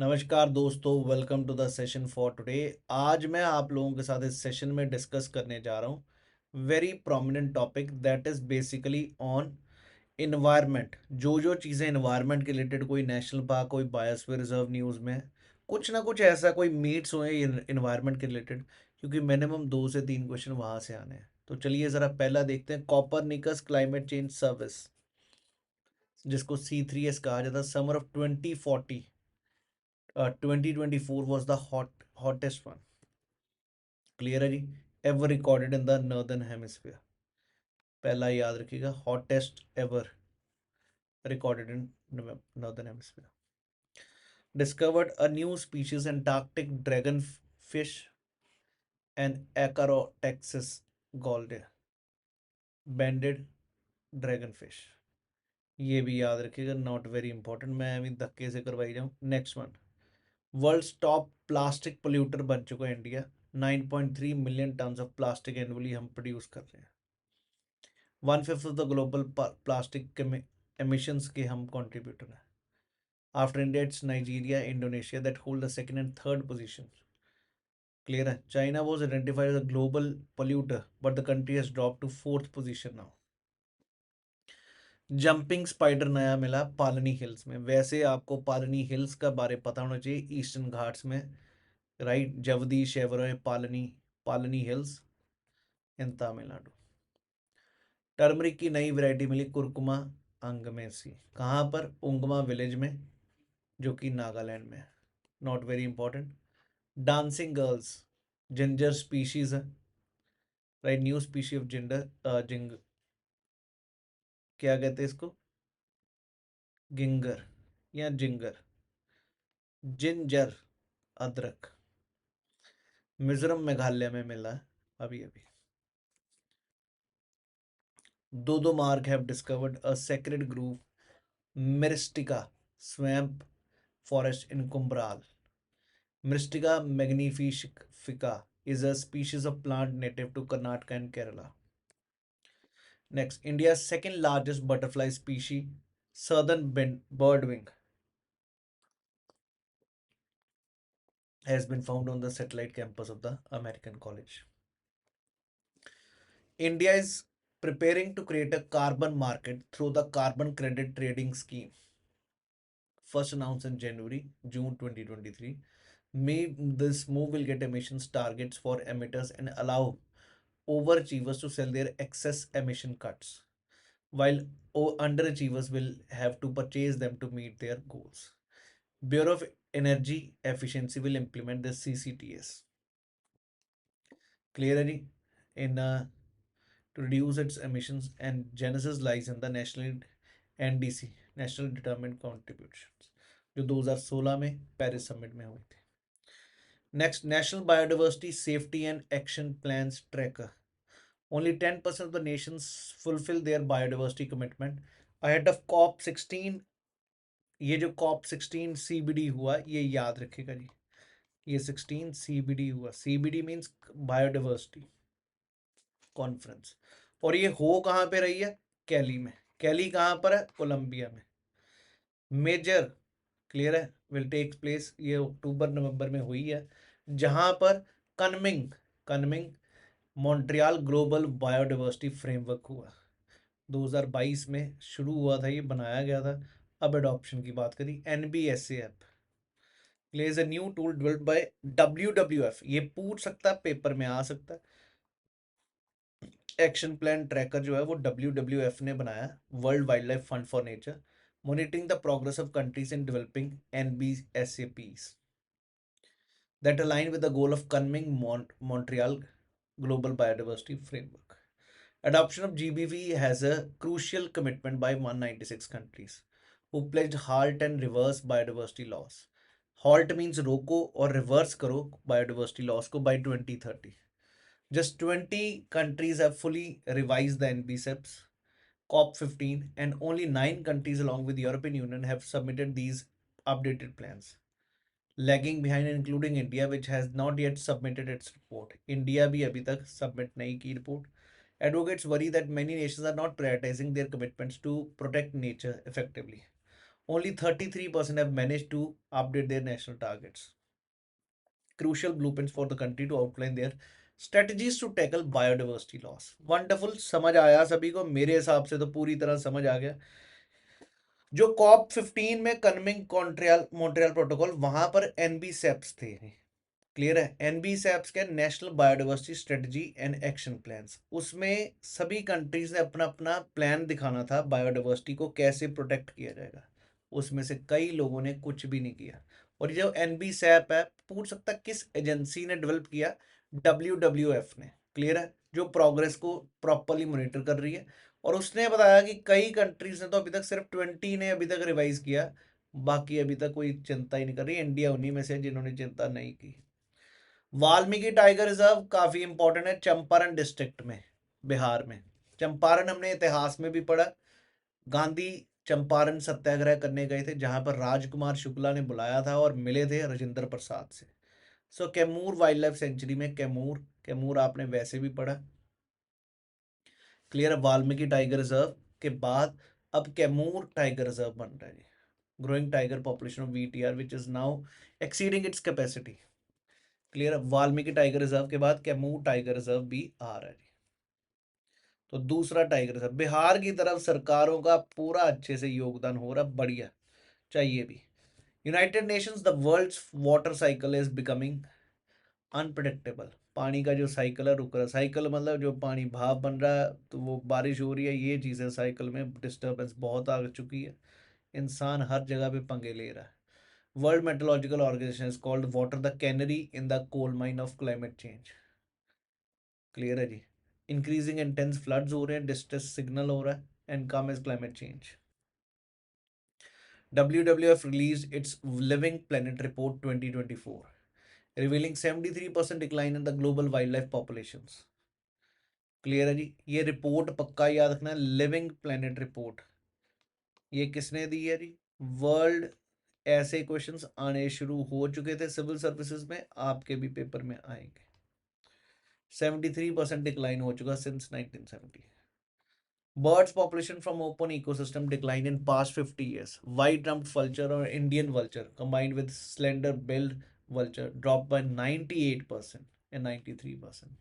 नमस्कार दोस्तों, welcome to the session for today. आज मैं आप लोगों के साथ इस सेशन में डिस्कस करने जा रहा हूँ very prominent topic that is basically on environment. जो चीज़ें इन्वायरमेंट के रिलेटेड, कोई नेशनल पार्क, कोई बायोस्फीयर रिजर्व न्यूज़ में कुछ ना कुछ ऐसा कोई मीट्स हुए इन्वायरमेंट के रिलेटेड, क्योंकि मिनिमम 2 से 3 क्वेश्चन वहाँ से आने हैं। तो चलिए ज़रा पहला देखते हैं। कॉपरनिकस क्लाइमेट चेंज सर्विस, जिसको C3S कहा जाता है, summer of 2040 2024 was the hottest one, clear है जी, ever recorded in the northern hemisphere. पहला याद रखिएगा, hottest ever recorded in northern hemisphere. Discovered a new species Antarctic dragon fish and Akarotaxis gouldae banded dragon fish. ये भी याद रखिएगा, not very important, मैं अभी धक्के से करवाई जाऊँ। Next one, world's top plastic polluter बन चुका है India. 9.3 million ton of plastic annually हम प्रोड्यूस कर रहे हैं। 1/5 of the global plastic emissions के हम कंट्रीब्यूटर हैं। After India it's Nigeria, Indonesia that hold the second and third position. Clear है। China was identified as a global polluter but the country has drop to fourth position now. Jumping spider नया मिला पालनी hills में। वैसे आपको पालनी hills का बारे पता होना चाहिए, ईस्टर्न घाट्स में, राइट। जगदीश एवरोय पालनी, पालनी हिल्स इन तमिलनाडु। टर्मरिक की नई वैरायटी मिली कुरकुमा अंगमेसी, कहाँ पर? उंगमा विलेज में, जो कि नागालैंड में है। Not very important. Dancing girls ginger species है, right. New species of ginger zing, क्या कहते हैं इसको, गिंगर या जिंगर, जिंजर अदरक। मिजोरम मेघालय में मिला है अभी अभी। दो mark have discovered a sacred grove Myristica swamp forest in Kumbral. Myristica magnifica is a species of plant native to Karnataka and Kerala. Next, India's second largest butterfly species, southern birdwing, has been found on the satellite campus of the American College. India is preparing to create a carbon market through the carbon credit trading scheme, first announced in June 2023. This move will get emissions targets for emitters and allow overachievers to sell their excess emission cuts, while underachievers will have to purchase them to meet their goals. Bureau of Energy Efficiency will implement the CCTS. Clearly, in to reduce its emissions, and genesis lies in the national NDC, National Determined Contributions, जो 2016 में Paris summit में हुई थी। Next, national biodiversity safety and action plans tracker. Only 10% of the nations fulfill their biodiversity commitment ahead of COP16। ये जो COP16 CBD हुआ, ये याद रखिएगा जी, ये 16 CBD हुआ। CBD मीन्स बायोडाइवर्सिटी कॉन्फ्रेंस, और ये हो कहाँ पे रही है? कैली में। कैली कहाँ पर है? कोलंबिया में। मेजर, क्लियर है, विल टेक प्लेस, ये अक्टूबर नवंबर में हुई है, जहां पर कनमिंग कनमिंग मॉन्ट्रियल ग्लोबल बायोडाइवर्सिटी फ्रेमवर्क हुआ। 2022 में शुरू हुआ था, ये बनाया गया था। अब एडॉप्शन की बात करी, NBSA app plays a new tool developed by WWF। ये पूछ सकता है, पेपर में आ सकता है। एक्शन प्लान ट्रैकर जो है वो WWF ने बनाया, world wild life fund for nature, monitoring the progress of countries in developing NBSAPs that align with the goal of convening Montreal Global Biodiversity Framework. Adoption of GBV has a crucial commitment by 196 countries who pledged halt and reverse biodiversity loss. Halt means रोको और reverse करो biodiversity loss को by 2030. Just 20 countries have fully revised the NBSEPs COP15, and only 9 countries along with the European Union have submitted these updated plans, lagging behind including India, which has not yet submitted its report. India भी अभी तक submit नहीं की report. Advocates worry that many nations are not prioritizing their commitments to protect nature effectively. Only 33% have managed to update their national targets. Crucial blueprints for the country to outline their strategies to tackle biodiversity loss. Wonderful, समझ आया सभी को? मेरे हिसाब से तो पूरी तरह समझ आ गया। जो कॉप 15 में कनमिंग मॉन्ट्रियल मॉन्ट्रियल प्रोटोकॉल, वहां पर एनबी सेप्स थे। क्लियर है? एनबी सेप्स के national biodiversity strategy and action plans, उसमें सभी कंट्रीज ने अपना अपना प्लान दिखाना था बायोडाइवर्सिटी को कैसे प्रोटेक्ट किया जाएगा। उसमें से कई लोगों ने कुछ भी नहीं किया। और ये जो एनबी सैप है, पूछ सकता किस एजेंसी ने डेवलप किया? WWF ने। क्लियर है? जो प्रोग्रेस को प्रॉपरली मॉनिटर कर रही है। और उसने बताया कि कई कंट्रीज ने तो अभी तक सिर्फ 20 ने अभी तक रिवाइज किया, बाकी अभी तक कोई चिंता ही नहीं कर रही। इंडिया उन्हीं में से जिन्होंने चिंता नहीं की। वाल्मीकि टाइगर रिजर्व काफी इंपॉर्टेंट है, चंपारण डिस्ट्रिक्ट में, बिहार में। चंपारण हमने इतिहास में भी पढ़ा, गांधी चंपारण सत्याग्रह करने गए थे, जहां पर राजकुमार शुक्ला ने बुलाया था और मिले थे राजेंद्र प्रसाद से। सो कैमूर वाइल्ड लाइफ सेंचुरी में कैमूर, कैमूर आपने वैसे भी पढ़ा। क्लियर? वाल्मीकि टाइगर रिजर्व के बाद अब कैमूर टाइगर रिजर्व बन रहा है। Growing tiger population of VTR which is now exceeding its capacity. Clear? Valmiki tiger reserve के बाद कैमूर टाइगर रिजर्व भी आ रहा है। तो दूसरा टाइगर रिजर्व, बिहार की तरफ सरकारों का पूरा अच्छे से योगदान हो रहा, बढ़िया चाहिए भी। United Nations, the world's water cycle is becoming unpredictable. पानी का जो साइकिल है रुक रहा। साइकिल मतलब जो पानी भाप बन रहा है, तो वो बारिश हो रही है, ये चीज़ें साइकिल में डिस्टर्बेंस बहुत आ चुकी है। इंसान हर जगह पे पंगे ले रहा है। World Meteorological Organization is called water the canary in the coal mine of climate change. Clear है जी? इंक्रीजिंग इंटेंस फ्लड्स हो रहे हैं, डिस्ट्रेस सिग्नल हो रहा है, and come is climate change. WWF released its Living Planet Report 2024, revealing 73% decline in the global wildlife populations. Clear है जी? ये रिपोर्ट पक्का याद रखना, लिविंग प्लेनेट रिपोर्ट। ये किसने दी है जी? वर्ल्ड। ऐसे क्वेश्चंस आने शुरू हो चुके थे सिविल सर्विसेज में, आपके भी पेपर में आएंगे। 73% डिक्लाइन हो चुका since 1970। Birds population from open ecosystem declined in past 50 years. White-rumped vulture or Indian vulture combined with slender-billed vulture dropped by 98% and 93%.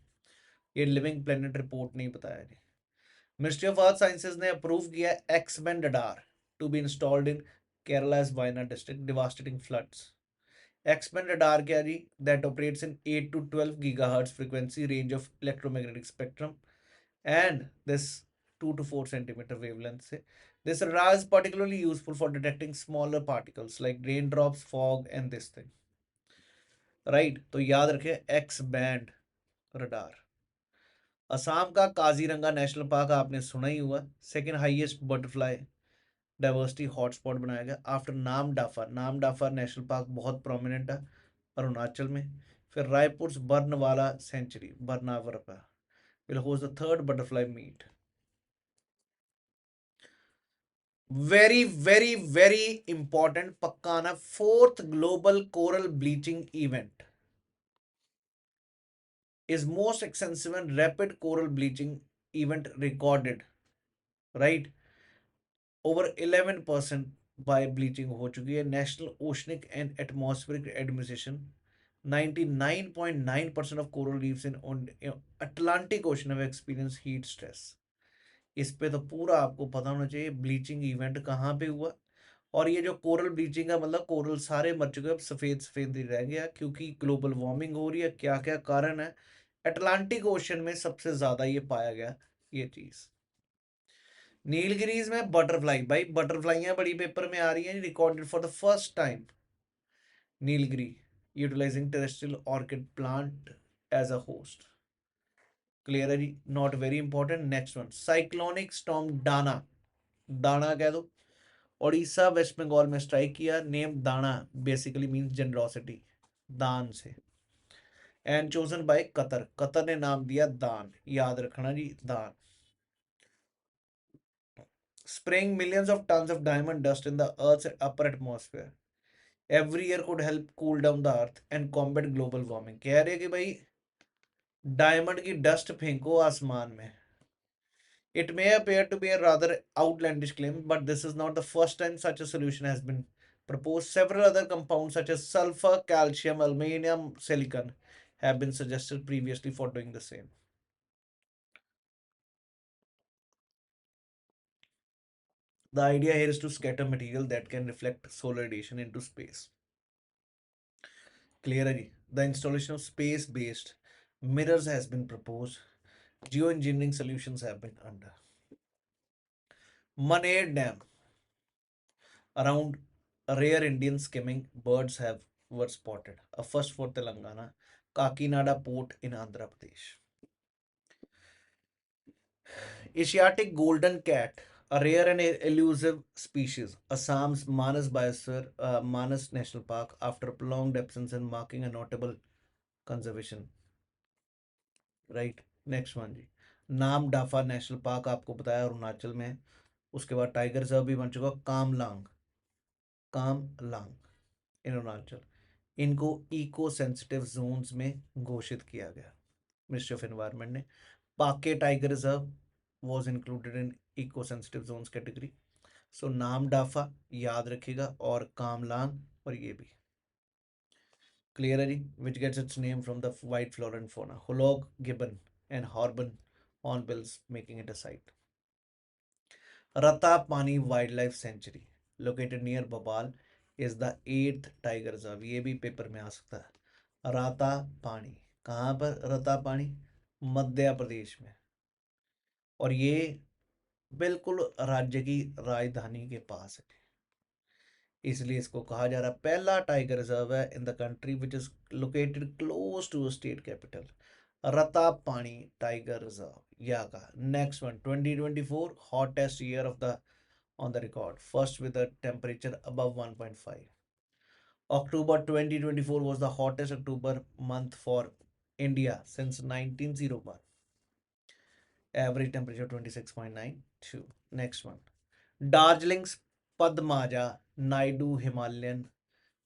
ये लिविंग प्लेनेट रिपोर्ट नहीं बताया जी। मिनिस्ट्री ऑफ अर्थ साइंसेज ने approve किया X band radar to be installed in Kerala's Wayanad district, devastating floods. X band radar क्या जी? That operates in 8 to 12 gigahertz frequency range of electromagnetic spectrum, and this 2 to 4 centimeter wavelength से। This radar is particularly useful for detecting smaller particles like raindrops, fog and this thing, right? तो याद रखें x band radar. Assam का Kaziranga national park आपने सुना ही हुआ, second highest butterfly diversity hotspot बनाया गया आफ्टर नामडाफर। नामडाफर नेशनल पार्क बहुत प्रोमिनेंट है अरुणाचल में। फिर रायपुर बर्नवाला सेंचुरी, बर्नावर का will host the third butterfly meet. Very, very, very important पक्का आना, fourth global coral bleaching event is most extensive and rapid coral bleaching event recorded, right? Over 11% by bleaching हो चुकी है। National Oceanic and Atmospheric Administration, 99.9% of coral reefs in Atlantic Ocean have experienced heat stress. इस पे तो पूरा आपको पता होना चाहिए ब्लीचिंग इवेंट कहाँ पे हुआ। और ये जो कोरल ब्लीचिंग है, मतलब कोरल सारे मर चुके हैं, अब सफेद सफेद ही रह गया, क्योंकि ग्लोबल वार्मिंग हो रही है। क्या क्या कारण है? अटलांटिक ओशन में सबसे ज्यादा ये पाया गया ये चीज। नीलगिरीज में बटरफ्लाई, भाई बटरफ्लाइयां बड़ी पेपर में आ रही हैं, recorded for the first time. Nilgiri utilising terrestrial orchid plant as a host. Clear है जी? Not very important. Next one, cyclonic storm Dana. Dana कह दो। उड़ीसा वेस्ट बंगाल में स्ट्राइक किया। नेम दाना बेसिकली मींस जनरोसिटी, दान से। And chosen by Qatar, Qatar ने नाम दिया दान, याद रखना जी, दान। spraying millions of tons of diamond dust in the earth's upper atmosphere every year could help cool down the earth and combat global warming। कह रहे कि भाई डायमंड की डस्ट फेंको आसमान में, It may appear to be a rather outlandish claim, but this is not the first time such a solution has been proposed. Several other compounds, such as sulfur, calcium, aluminium, silicon, have been suggested previously for doing the same. The idea here is to scatter material that can reflect solar radiation into space. Clearly, the installation of space based mirrors has been proposed. Geoengineering solutions have been under. Maner Dam, around rare Indian skimming birds have were spotted. A first for Telangana. Kakinada Port in Andhra Pradesh. Asiatic golden cat, a rare and elusive species. Assam's Manas National Park, after a prolonged absence and marking a notable conservation. Right next one जी Namdapha national park आपको बताया अरुणाचल में है। उसके बाद tiger reserve भी बन चुका कामलांग इन अरुणाचल। इनको इको सेंसिटिव जोन्स में घोषित किया गया मिनिस्ट्री ऑफ एनवायरनमेंट ने। Pakke tiger reserve was included in eco sensitive zones category. So Namdapha याद रखिएगा और कामलांग और ये भी क्लियर है जी। Which gets its name from the white flora and fauna hoolock gibbon and Horban hornbills, making it a site. Ratapani Wildlife Sanctuary, located near Bhopal, is the 8th tiger reserve. ये भी paper में आ सकता है। राता पानी कहाँ पर? रता पानी मध्य प्रदेश में, और ये बिल्कुल राज्य की राजधानी के पास है, इसलिए इसको कहा जा रहा है पहला टाइगर रिजर्व है in the country which is located close to state capital. Ratapani tiger reserve या का। Next one 2024 hottest year of the on the record, first with a temperature above 1.5. October 2024 was the hottest October month for India since 1901. Average temperature 26.92. Next one. Darjeeling's Padmaja Naidu Himalayan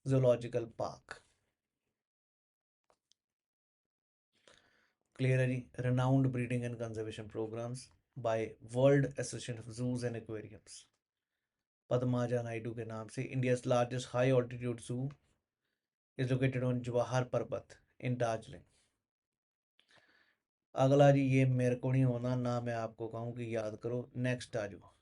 Zoological Park. Clearly, renowned breeding and conservation programs by World Association of Zoos and Aquariums. Padmaja Naidu के नाम से India's largest high altitude जू is located on Jawahar पर्वत इन दार्जिलिंग। अगला जी ये मेरे को नहीं होना, ना मैं आपको कहूँ कि याद करो। नेक्स्ट आ जाओ।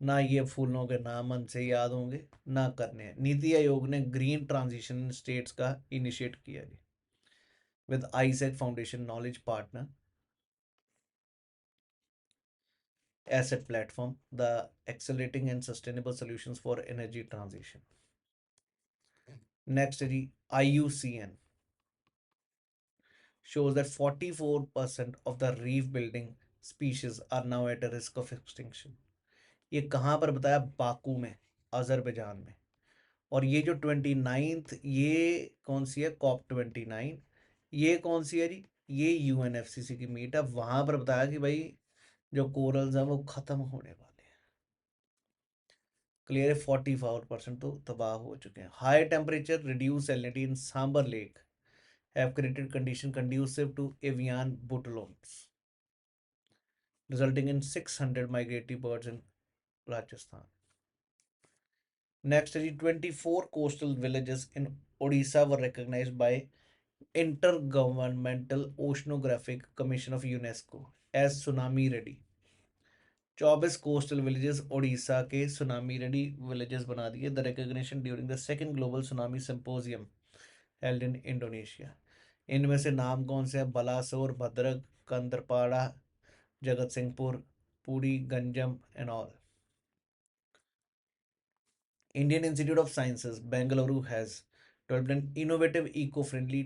ना ये फूलों के नाम मन से याद होंगे ना करने हैं। नीति आयोग ने ग्रीन ट्रांजिशन स्टेट्स का इनिशिएट किया जी with ISEC foundation knowledge partner asset platform, the accelerating and sustainable solutions for energy transition. Next is the IUCN shows that 44% of the reef building species are now at a risk of extinction. ये कहाँ पर बताया? Baku में, Azerbaijan में। और ये जो 29th ये कौन सी है? COP29। ये कौन सी है जी? ये UNFCCC की मीट है। वहां पर बताया कि भाई जो कोरल्स हैं वो खत्म होने वाले हैं। क्लियर है? 44% तो तबाह हो चुके हैं। High temperature reduce salinity in Sambhar lake have created condition conducive to avian butterflies, resulting in 600 migratory birds in Rajasthan. Next, 24 coastal villages in Odisha were recognized by Intergovernmental Oceanographic Commission of UNESCO as tsunami ready. 24 coastal villages Odisha के tsunami ready villages बना दिए। The recognition during the second global tsunami symposium held in Indonesia. इनमें से नाम कौन से हैं? बलासोर, भद्रक, कंदरपाड़ा, जगत सिंहपुर, पूरी, Ganjam and all. Indian Institute of Sciences, Bengaluru has developed an innovative eco-friendly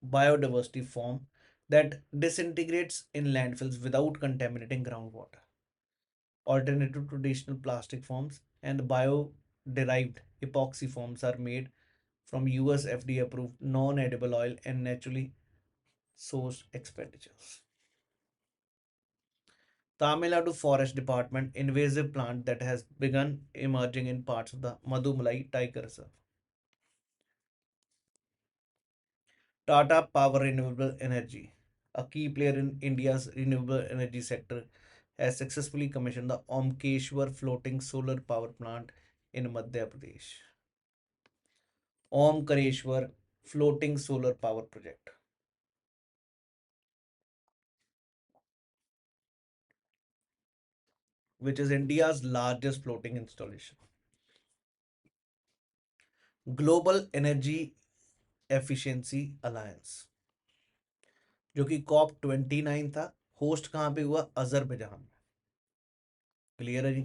biodiversity form that disintegrates in landfills without contaminating groundwater. Alternative to traditional plastic forms and bio-derived epoxy forms are made from US FDA approved non-edible oil and naturally sourced expenditures. Tamil Nadu Forest Department invasive plant that has begun emerging in parts of the Madumalai Tiger Reserve. Tata Power Renewable Energy, a key player in India's renewable energy sector, has successfully commissioned the Omkeshwar floating solar power plant in Madhya Pradesh. Omkareshwar floating solar power project, which is India's largest floating installation. Global energy efficiency alliance, जो कि COP29 था, host कहां पे हुआ? Azerbaijan में। Clear है जी?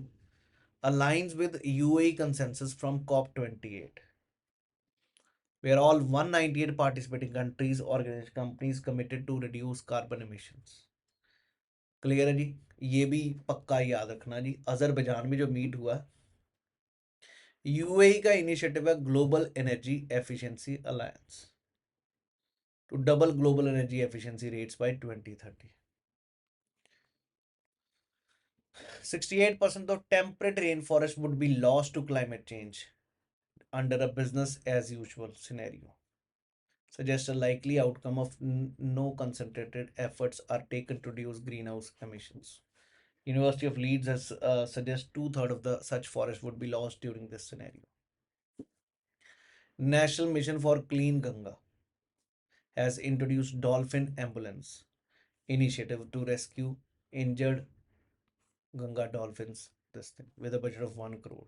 aligns with UAE consensus from COP28, where all 198 participating countries, organized companies committed to reduce carbon emissions. Clear है जी? ये भी पक्का याद रखना जी, अजरबैजान में जो मीट हुआ, यूएई का इनिशिएटिव है global energy efficiency alliance to double global energy efficiency rates by 2030. 68% of temperate rainforest would be lost to climate change under a business as usual scenario. Suggests a likely outcome of no concentrated efforts are taken to reduce greenhouse emissions. University of Leeds has suggests 2/3 of the such forest would be lost during this scenario. National Mission for Clean Ganga has introduced Dolphin Ambulance initiative to rescue injured Ganga dolphins. This thing with a budget of 1 crore.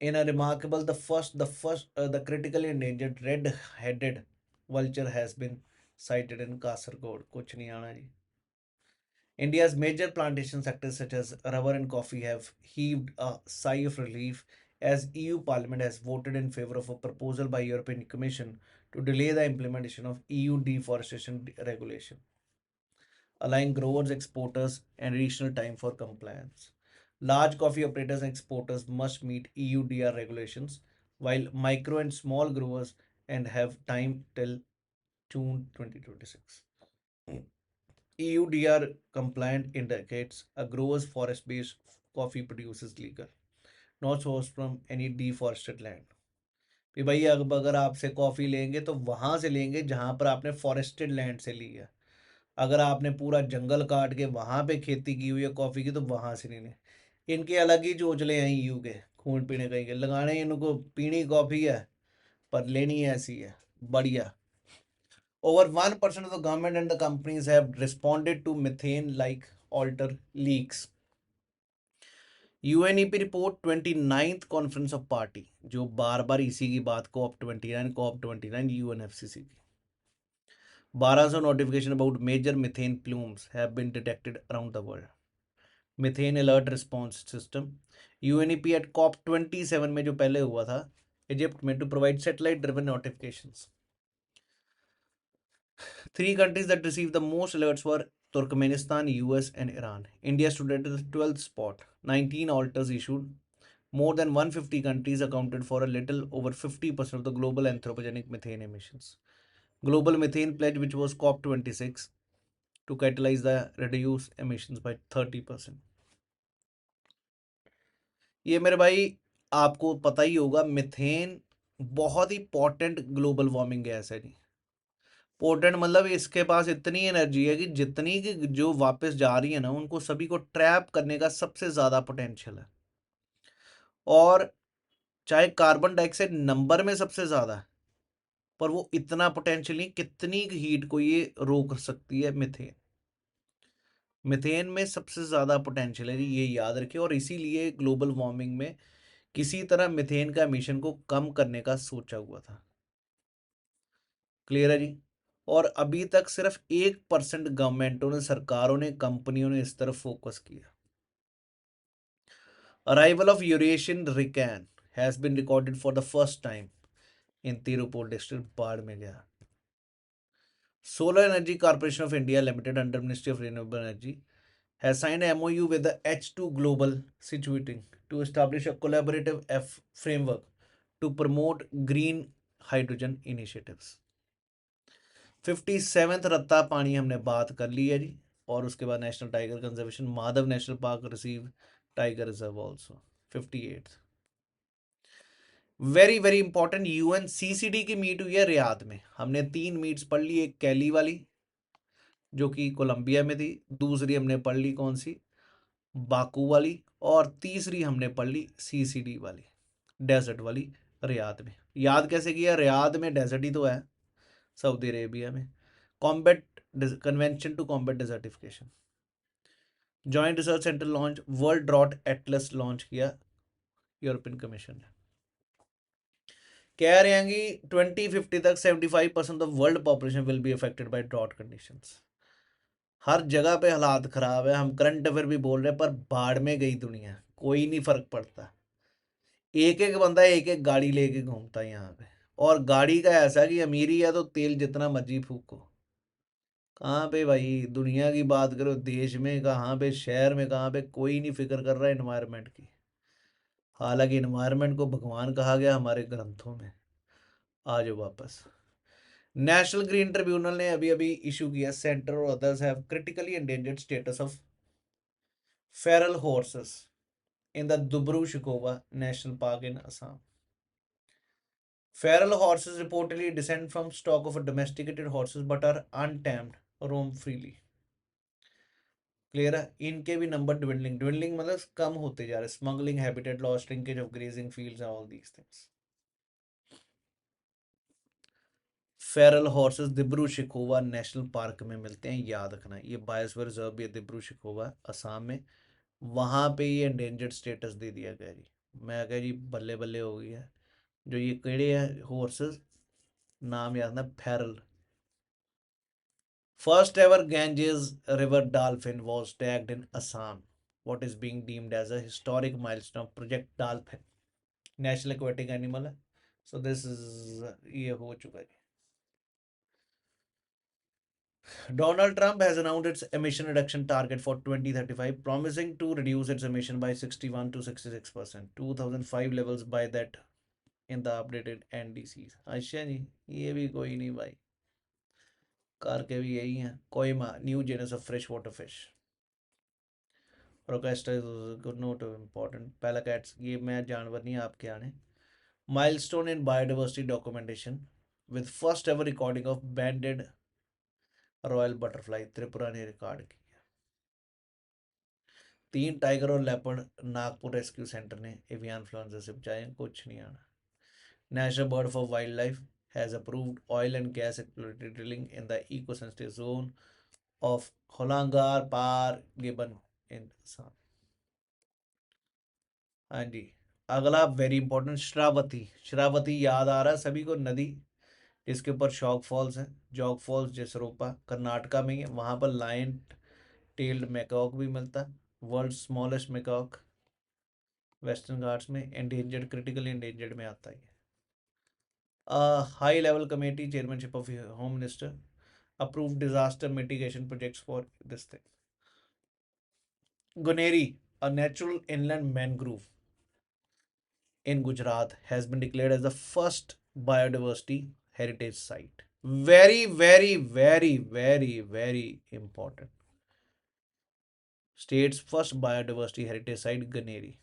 In a remarkable, the critically endangered red-headed vulture has been sighted in Kasargod. कुछ नहीं आना जी. India's major plantation sectors such as rubber and coffee have heaved a sigh of relief as EU Parliament has voted in favor of a proposal by European Commission to delay the implementation of EU deforestation regulation, allowing growers, exporters, and additional time for compliance. Large coffee operators and exporters must meet EUDR regulations, while micro and small growers and have time till June 2026. EUDR compliant indicates a grower's forest-based coffee produce is legal, not sourced from any deforested land. कि भाई अब अगर आपसे coffee लेंगे तो वहां से लेंगे जहां पर आपने फॉरेस्टेड लैंड से ली है। अगर आपने पूरा जंगल काट के वहां पे खेती की हुई है कॉफ़ी की तो वहां से नहीं ले। इनके अलग ही चोचले हैं ईयू के, खून पीने कहीं के लगाने, इनको पीनी कॉफ़ी है पर लेनी ऐसी है बढ़िया। Over 1% of the government and the companies have responded to methane like alter leaks. UNEP report 29th conference of party, जो बार बार इसी की बात COP29 UNFCCC की 1200 notification about major methane plumes have been detected around the world. Methane alert response system UNEP at COP27 में जो पहले हुआ था इजिप्ट में, to provide satellite driven notifications. 3 countries that received the most alerts were Turkmenistan, US, and Iran. India stood at the 12th spot. 19 alters issued. More than 150 countries accounted for a little over 50% of the global anthropogenic methane emissions. Global Methane Pledge, which was COP26, to catalyze the reduce emissions by 30%. ये मेरे भाई आपको पता ही होगा, methane बहुत ही potent global warming gas है जी। Potent मतलब इसके पास इतनी एनर्जी है कि जितनी की जो वापस जा रही है ना, उनको सभी को ट्रैप करने का सबसे ज्यादा पोटेंशियल है। और चाहे कार्बन डाइऑक्साइड नंबर में सबसे ज्यादा है, पर वो इतना पोटेंशियली कितनी हीट को ये रोक सकती है मिथेन। मिथेन में सबसे ज्यादा पोटेंशियल है, ये याद रखें। और इसीलिए ग्लोबल वार्मिंग में किसी तरह मिथेन का एमिशन को कम करने का सोचा हुआ था। क्लियर है जी? और अभी तक सिर्फ 1% गवर्नमेंटों ने, सरकारों ने, कंपनियों ने इस तरफ फोकस किया। अराइवल ऑफ यूरेशियन रिकैन has been recorded for the first time in Tirupur district, Barmer गया। Solar energy corporation of India limited under ministry of renewable energy has signed a MOU with the H2 Global Situating to establish a collaborative framework to promote green hydrogen initiatives. 57th रत्ता पानी हमने बात कर ली है जी। और उसके बाद national tiger conservation, Madhav national park receive tiger reserve also 58th। Very very important, UNCCD की meet हुई है रियाद में। हमने 3 मीट्स पढ़ ली, एक कैली वाली, जो कि कोलंबिया में थी। दूसरी हमने पढ़ ली कौन सी, बाकू वाली। और तीसरी हमने पढ़ ली सीसीडी वाली, डेजर्ट वाली, रियाद में। याद कैसे किया, रियाद में डेजर्ट ही तो है, सऊदी अरेबिया में। Combat convention to combat desertification, joint research centre launch, world drought atlas launch किया यूरोपियन कमीशन ने। कह रहे हैं कि 2050 तक 75% of world population will be affected by drought conditions. हर जगह पे हालात खराब है। हम करंट अफेयर भी बोल रहे हैं, पर बाढ़ में गई दुनिया, कोई नहीं फर्क पड़ता। एक एक बंदा एक एक गाड़ी लेके घूमता है यहाँ पे, और गाड़ी का ऐसा कि अमीरी है तो तेल जितना मर्जी फूको। कहाँ पे भाई दुनिया की बात करो, देश में कहाँ पे, शहर में कहाँ पे, कोई नहीं फिक्र कर रहा है इन्वायरमेंट की। हालांकि इन्वायरमेंट को भगवान कहा गया हमारे ग्रंथों में। आ जाओ वापस। नेशनल ग्रीन ट्रिब्यूनल ने अभी अभी इशू किया, सेंटर और others have critically endangered status of feral horses in the Dubru Shikova National Park in Assam. Feral horses reportedly descend from stock of domesticated horses but are untamed, roam freely. Clear है, इनके भी number dwindling, dwindling मतलब कम होते जा रहे, smuggling, habitat loss, shrinkage of grazing fields, all these things. Feral horses Dibru Saikhowa national park में मिलते हैं, याद रखना। ये बायोस्फीयर रिजर्व भी है दिब्रू शिखोवा असम में, वहाँ पे ये एंडेंजर्ड स्टेटस दे दिया गया जी। मैं कह जी बल्ले बल्ले हो गई है। जो ये केड़े हैं हॉर्सेस, नाम याद ना, feral. First ever Ganges river dolphin was tagged in Assam, what is being deemed as a historic milestone, project dolphin national aquatic animal है। सो दिस इज, ये हो चुका है। Donald Trump has announced its emission reduction target for 2035, promising to reduce its emission by 61 to 66%, 2005 levels by that in the updated NDCs. अच्छा जी, ये भी कोई नहीं भाई, करके भी यही है। कोयमा new genus of fresh water fish, प्रोकेस्टा गुड नोट इम्पॉर्टेंट, पैलाकैट्स, ये मैं जानवर नहीं आपके आने। Milestone in biodiversity documentation with first ever recording of banded royal butterfly, Tripura ने रिकॉर्ड की। 3 टाइगर और लेपर्ड नागपुर रेस्क्यू सेंटर ने एवियन इन्फ्लुएंजा से बचाए, कुछ नहीं आना। National board for wild life has approved oil and gas exploratory drilling in the eco sensitive zone of होलांगार par gibbon इन असम। हाँ जी, अगला वेरी इंपॉर्टेंट, श्रावती। श्रावती याद आ रहा है सभी को, नदी जिसके ऊपर शॉक फॉल्स है, जॉग फॉल्स जसरोपा कर्नाटका में ही है। वहाँ पर लायन टेल्ड मैकॉक भी मिलता है, world smallest macaque, western Ghats में, एंडेंजर्ड, क्रिटिकली एंडेंजर्ड में आता है। High level committee chairmanship of home minister approved disaster mitigation projects for this thing. Guneri, a natural inland mangrove in Gujarat, has been declared as the first biodiversity heritage site. Very, very, very, very, very important. State's first biodiversity heritage site, Guneri.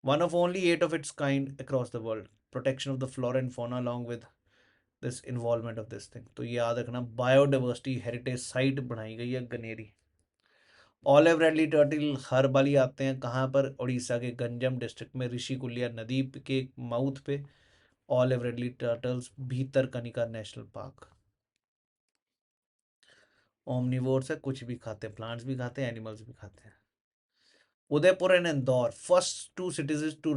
One of only 8 of its kind across the world. Protection of the flora and fauna along with this involvement of this thing. तो याद रखना, biodiversity heritage site बनाई गई है गनेरी। Olive readily turtle हर बार ही आते हैं कहाँ पर, उड़ीसा के गंजम डिस्ट्रिक्ट में, ऋषिकुल्या नदी के माउथ पे ऑलिव रेडली टर्टल्स, भीतर कनिका नेशनल पार्क। ओमनिवोर्स है, कुछ भी खाते हैं, प्लांट्स भी खाते हैं, एनिमल्स भी खाते हैं। Udaipur and Indore first two cities to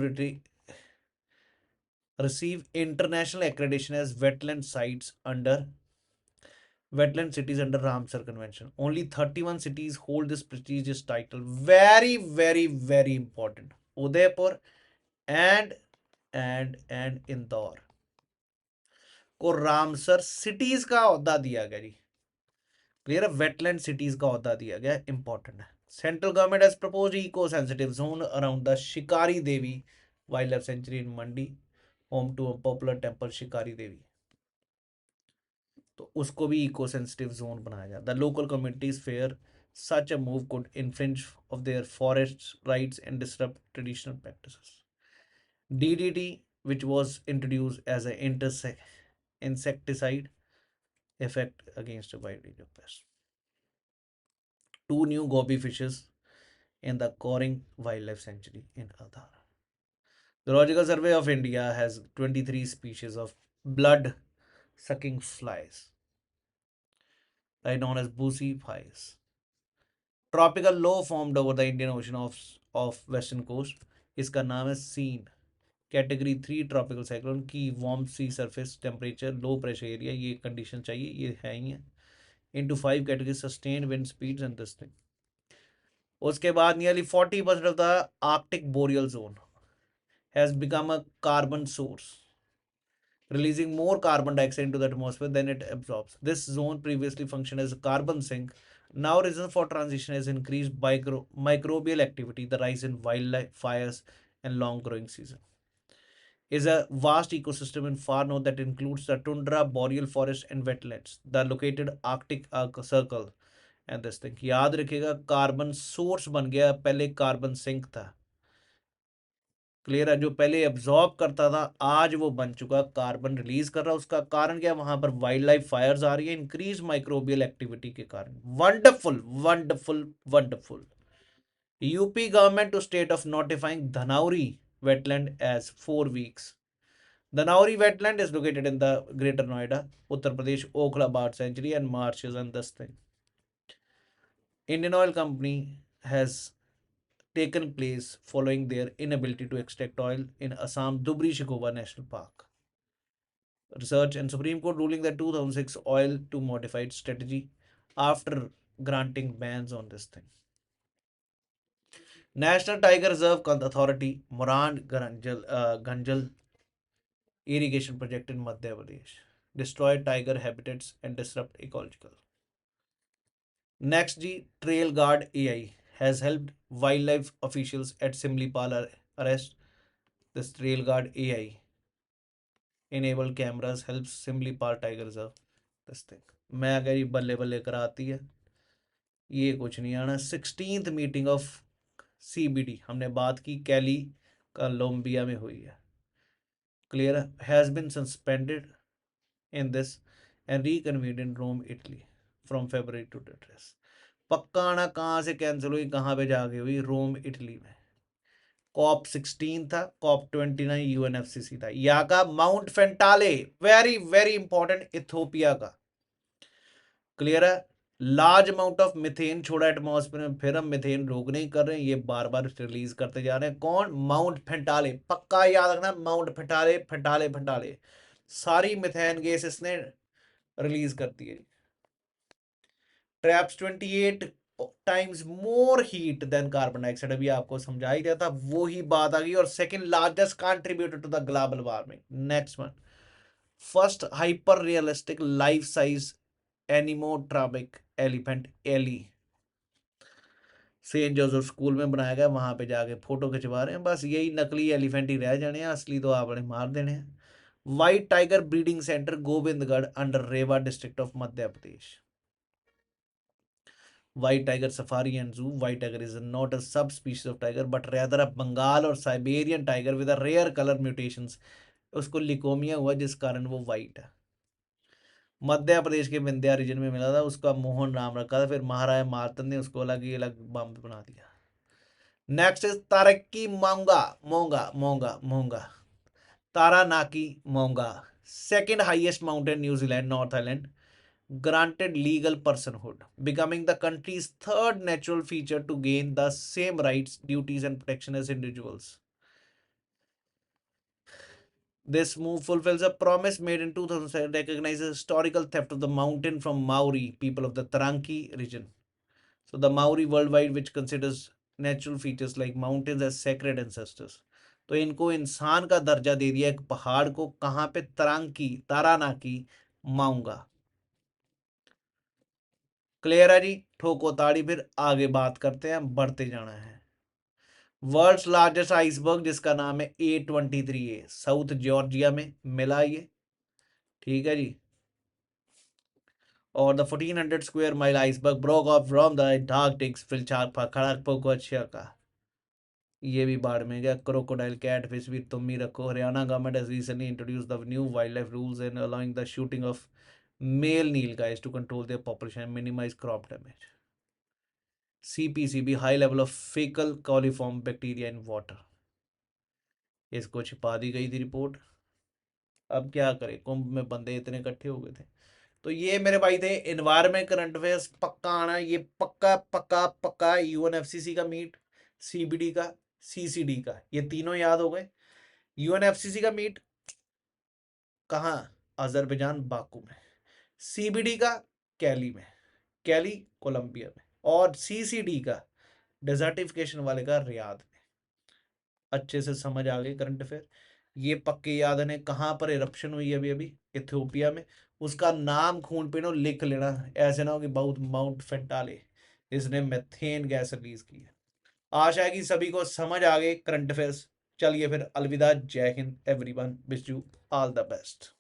receive international accreditation as wetland sites under wetland cities under Ramsar Convention. Only 31 cities hold this prestigious title. Very, very, very important. Udaipur and Indore को Ramsar cities का ओहदा दिया गया जी। Clear है, wetland cities का ओहदा दिया गया, इंपॉर्टेंट है। Central government has proposed eco sensitive zone around the Shikari Devi wild life sanctuary in Mandi, home to a popular temple Shikari Devi. तो उसको भी इको सेंसिटिव जोन बनाया जाए। The local communities fair such a move could infringe of their forest rights and disrupt traditional practices. DDT, which was introduced as an insecticide, effect against a wide range of pests. 2 new goby fishes in the Coring Wildlife Sanctuary in Adhar. Zoological Survey of India has 23 species of blood sucking flies, right, known as boozy flies. Tropical low formed over the Indian Ocean of western coast. इसका नाम है Sean. Category 3 tropical cyclone की warm sea surface temperature low pressure area, ये condition चाहिए, ये है ही है. Into 5 category sustained wind speeds and this thing. उसके बाद nearly 40% of the Arctic boreal zone has become a carbon source, releasing more carbon dioxide into the atmosphere than it absorbs. This zone previously functioned as a carbon sink. Now, reason for transition is increased microbial activity, the rise in wildlife fires, and long growing season. Is a vast ecosystem in far north that includes the tundra, boreal forest, and wetlands. The located Arctic circle and this thing. याद रखिएगा carbon source बन गया, पहले carbon sink था. Clear है. जो पहले absorb करता था आज वो बन चुका कार्बन रिलीज कर रहा है. उसका कारण क्या, वहां पर वाइल्ड लाइफ फायर्स आ रही है इंक्रीज माइक्रोबियल एक्टिविटी के कारण. Wonderful wonderful wonderful. UP government to state of notifying Dhanauri wetland as 4 weeks. Dhanauri wetland is located in the Greater Noida, Uttar Pradesh, Okhla Bird Sanctuary and marshes and this thing. Indian Oil Company has taken place following their inability to extract oil in Assam Dubri Shikoba National Park. Research and Supreme Court ruling that 2006 oil to modified strategy after granting bans on this thing. National Tiger Reserve Authority Moran Ganjal irrigation project in Madhya Pradesh destroy tiger habitats and disrupt ecological. Next G Trail Guard AI has helped wildlife officials at Simlipal arrest. This Trail Guard AI enable cameras helps Simlipal Tiger Reserve. This thing मैं अगर ये बल्ले बल्ले कराती है, ये कुछ नहीं आना. 16th मीटिंग ऑफ CBD हमने बात की कैली कोलंबिया में हुई है. Clear has been suspended in this and reconvened in Rome, Italy from February to Tetris. पक्का आना कहाँ से कैंसिल हुई, कहाँ पे जाके हुई, रोम इटली में. कॉप 16 था, कॉप 29 यूएनएफसीसी था. यहाँ का mount Fentale very very important Ethiopia का. क्लियर है. लार्ज अमाउंट ऑफ मिथेन छोड़ा एटमॉस्फेयर में, फिर हम मिथेन रोक नहीं कर रहे हैं, ये बार बार रिलीज करते जा रहे हैं. कौन, माउंट फेंटाले. पक्का याद रखना माउंट फेंटाले फेंटाले फेंटाले. सारी मिथेन गैस इसने रिलीज करती है. Traps 28 times more heat than carbon dioxide. अभी आपको समझा ही दिया था, वो ही बात आ गई. और second largest contributor to the global warming. Next one, first hyper realistic life size animatronic elephant Ellie Saint Joseph school में बनाया गया. वहां पे जाके फोटो खिंचवा रहे हैं. बस यही नकली एलिफेंट ही रह जाने हैं, असली तो आपने मार देने हैं. White tiger breeding centre Govindgarh under Rewa district of Madhya Pradesh. White tiger safari and zoo. White tiger is not a subspecies of tiger but rather a Bengal or Siberian tiger with a rare color mutations. उसको लिकोमिया हुआ जिस कारण वो white है. मध्य प्रदेश के Vindhya reason में मिला था. उसका मोहन नाम रखा था. फिर महाराजा मार्तंड ने उसको अलग ही अलग बम बना दिया. Next is Taranaki Maunga Maunga Maunga Maunga Taranaki Maunga. Second highest mountain New Zealand North Island. Granted legal personhood, becoming the country's third natural feature to gain the same rights, duties, and protection as individuals. This move fulfills a promise made in 2007, recognizes historical theft of the mountain from Maori people of the Taranaki region. So the Maori worldwide, which considers natural features like mountains as sacred ancestors. तो इनको इंसान का दर्जा दे दिया एक पहाड़ को. कहाँ पे, तरांकी तारानाकी माउंगा. क्लियर है जी. ठोको ताड़ी. फिर आगे बात करते हैं, बढ़ते जाना है. वर्ल्ड्स लार्जेस्ट आइसबर्ग जिसका नाम है A23A साउथ जॉर्जिया में मिला ये. ठीक है जी. और the 1400 square mile iceberg broke of from the Antarctic Kharagpur का. ये भी बाढ़ में गया. क्रोकोडाइल कैट फिश भी तुम ही रखो. Haryana government has recently introduce the new wildlife rules and allowing the shooting of male nilgais to control their population and minimise crop damage. CPCB, high level of faecal coliform bacteria in water. इसको छिपा दी गई थी report. अब क्या करें, कुंभ में बंदे इतने इकट्ठे हो गए थे। तो ये मेरे भाई थे एनवायरमेंट करंट अफेयर्स, पक्का आना ये, पक्का पक्का पक्का। यूएनएफसीसी का मीट, सीबीडी का, सीसीडी का, ये तीनों याद हो गए। यूएनएफसीसी का मीट कहाँ, अजरबैजान बाकू में। सीबीडी का कैली में, कैली कोलंबिया में। और सीसीडी का, डेजर्टिफिकेशन वाले का रियाद में। अच्छे से समझ आ गई करंट अफेयर। ये पक्के याद है कहाँ पर इरप्शन हुई अभी अभी, इथियोपिया में। उसका नाम खून पीनो लिख लेना, ऐसे ना हो कि बहुत माउंट फेंटाले, इसने मेथेन गैस रिलीज की है। आशा है कि सभी को समझ आ गए करंट अफेयर्स। चलिए फिर अलविदा, जय Hind everyone, wish you all the best.